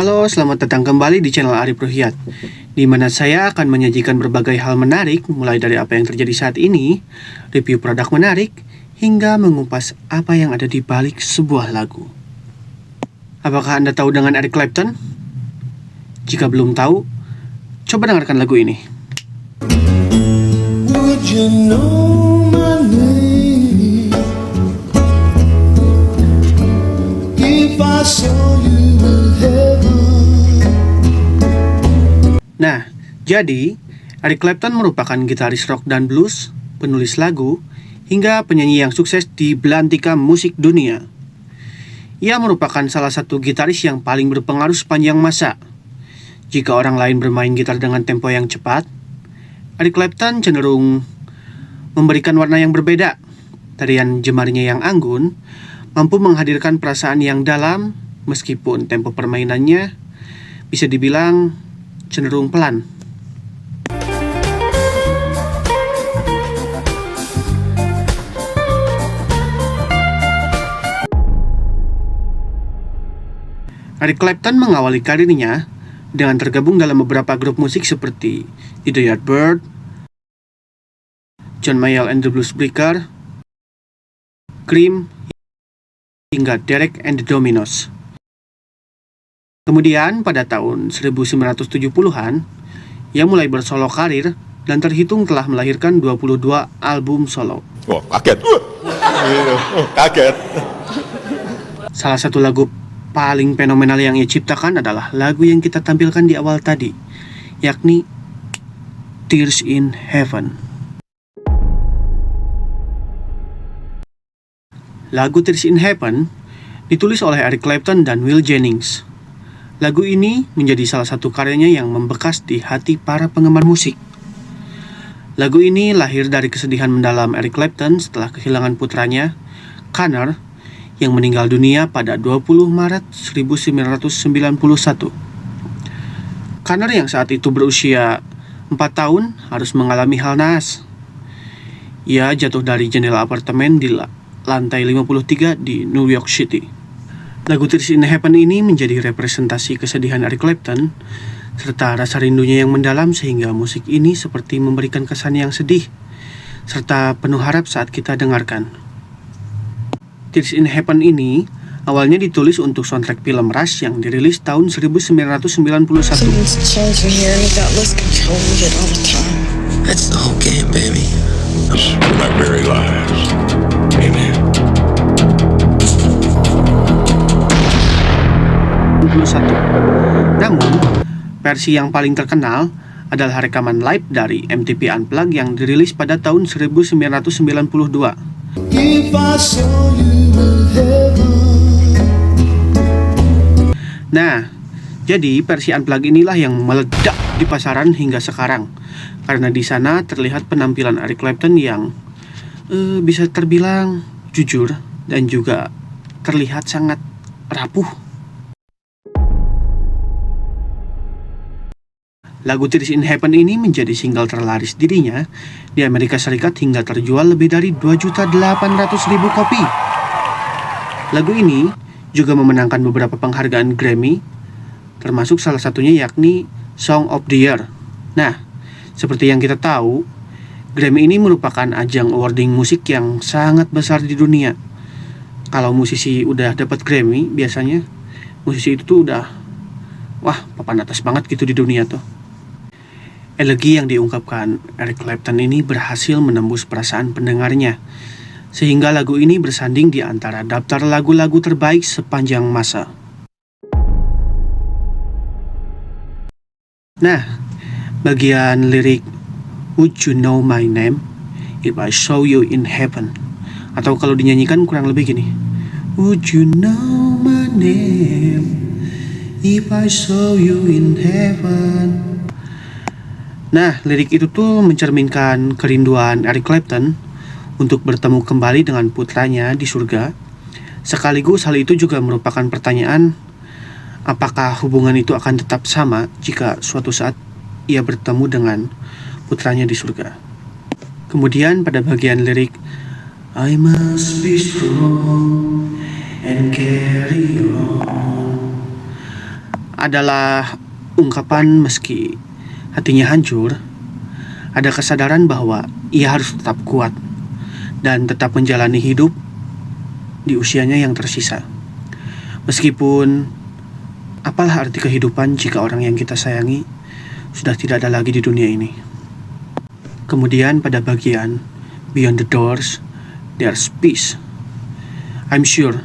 Halo, selamat datang kembali di channel Arif Ruhyat, di mana saya akan menyajikan berbagai hal menarik, mulai dari apa yang terjadi saat ini, review produk menarik, hingga mengupas apa yang ada di balik sebuah lagu. Apakah Anda tahu dengan Eric Clapton? Jika belum tahu, coba dengarkan lagu ini. Would you know my name if I saw you in heaven? Nah, jadi Eric Clapton merupakan gitaris rock dan blues, penulis lagu, hingga penyanyi yang sukses di belantika musik dunia. Ia merupakan salah satu gitaris yang paling berpengaruh sepanjang masa. Jika orang lain bermain gitar dengan tempo yang cepat, Eric Clapton cenderung memberikan warna yang berbeda. Tarian jemarinya yang anggun mampu menghadirkan perasaan yang dalam, meskipun tempo permainannya bisa dibilang cenderung pelan. Eric Clapton mengawali karirnya dengan tergabung dalam beberapa grup musik seperti The Yardbirds, John Mayall and the Bluesbreakers, Cream, hingga Derek and the Dominos. Kemudian pada tahun 1970-an, ia mulai bersolo karir dan terhitung telah melahirkan 22 album solo. Wah, kaget. Kaget. Salah satu lagu paling fenomenal yang ia ciptakan adalah lagu yang kita tampilkan di awal tadi, yakni Tears in Heaven. Lagu Tears in Heaven ditulis oleh Eric Clapton dan Will Jennings. Lagu ini menjadi salah satu karyanya yang membekas di hati para penggemar musik. Lagu ini lahir dari kesedihan mendalam Eric Clapton setelah kehilangan putranya, Conor, yang meninggal dunia pada 20 Maret 1991. Conor yang saat itu berusia 4 tahun harus mengalami hal naas. Ia jatuh dari jendela apartemen di lantai 53 di New York City. Lagu Tears in Heaven ini menjadi representasi kesedihan Eric Clapton serta rasa rindunya yang mendalam, sehingga musik ini seperti memberikan kesan yang sedih serta penuh harap saat kita dengarkan. Tears in Heaven ini awalnya ditulis untuk soundtrack film Rush yang dirilis tahun 1991. Someone's changing here and you got lost control of it all the time. That's the whole game, baby. For my very lives. Amen. Namun, versi yang paling terkenal adalah rekaman live dari MTV Unplugged yang dirilis pada tahun 1992. If I saw you in heaven. Nah, jadi versi Unplugged inilah yang meledak di pasaran hingga sekarang, karena di sana terlihat penampilan Eric Clapton yang bisa terbilang jujur dan juga terlihat sangat rapuh. Lagu Tears in Heaven ini menjadi single terlaris dirinya di Amerika Serikat hingga terjual lebih dari 2.800.000 kopi. Lagu ini juga memenangkan beberapa penghargaan Grammy, termasuk salah satunya yakni Song of the Year. Nah, seperti yang kita tahu, Grammy ini merupakan ajang awarding musik yang sangat besar di dunia. Kalau musisi udah dapat Grammy, biasanya musisi itu tuh udah papan atas banget gitu di dunia tuh. Elegi yang diungkapkan Eric Clapton ini berhasil menembus perasaan pendengarnya, sehingga lagu ini bersanding di antara daftar lagu-lagu terbaik sepanjang masa. Nah, bagian lirik Would you know my name if I saw you in heaven, atau kalau dinyanyikan kurang lebih gini, Would you know my name if I saw you in heaven. Nah, lirik itu tuh mencerminkan kerinduan Eric Clapton untuk bertemu kembali dengan putranya di surga. Sekaligus hal itu juga merupakan pertanyaan, apakah hubungan itu akan tetap sama jika suatu saat ia bertemu dengan putranya di surga. Kemudian pada bagian lirik I must be strong and carry on, adalah ungkapan meski hatinya hancur, ada kesadaran bahwa ia harus tetap kuat dan tetap menjalani hidup di usianya yang tersisa. Meskipun apalah arti kehidupan jika orang yang kita sayangi sudah tidak ada lagi di dunia ini. Kemudian pada bagian Beyond the Doors, there's peace. I'm sure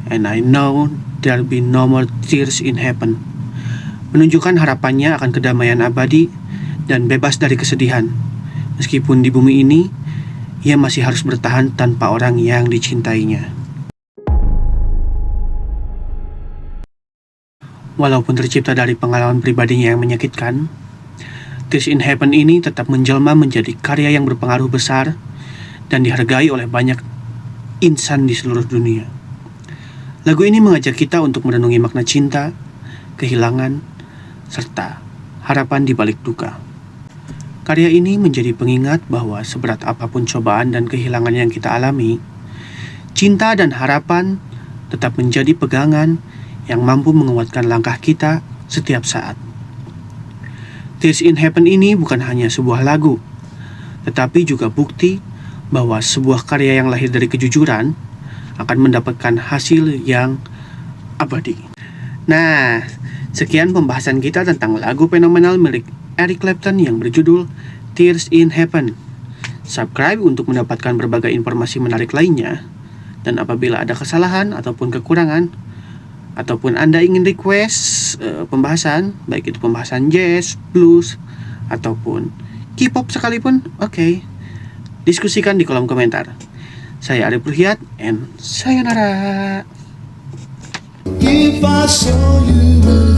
and I know there'll be no more tears in heaven. Menunjukkan harapannya akan kedamaian abadi dan bebas dari kesedihan. Meskipun di bumi ini, ia masih harus bertahan tanpa orang yang dicintainya. Walaupun tercipta dari pengalaman pribadinya yang menyakitkan, Tears in Heaven ini tetap menjelma menjadi karya yang berpengaruh besar dan dihargai oleh banyak insan di seluruh dunia. Lagu ini mengajak kita untuk merenungi makna cinta, kehilangan, serta harapan di balik duka. Karya ini menjadi pengingat bahwa seberat apapun cobaan dan kehilangan yang kita alami, cinta dan harapan tetap menjadi pegangan yang mampu menguatkan langkah kita setiap saat. Tears in Heaven ini bukan hanya sebuah lagu, tetapi juga bukti bahwa sebuah karya yang lahir dari kejujuran akan mendapatkan hasil yang abadi. Nah, sekian pembahasan kita tentang lagu fenomenal milik Eric Clapton yang berjudul Tears in Heaven. Subscribe untuk mendapatkan berbagai informasi menarik lainnya. Dan apabila ada kesalahan ataupun kekurangan, ataupun Anda ingin request pembahasan, baik itu pembahasan jazz, blues, ataupun K-pop sekalipun, oke, diskusikan di kolom komentar. Saya Arif Ruhyat, and sayonara. If I saw you again.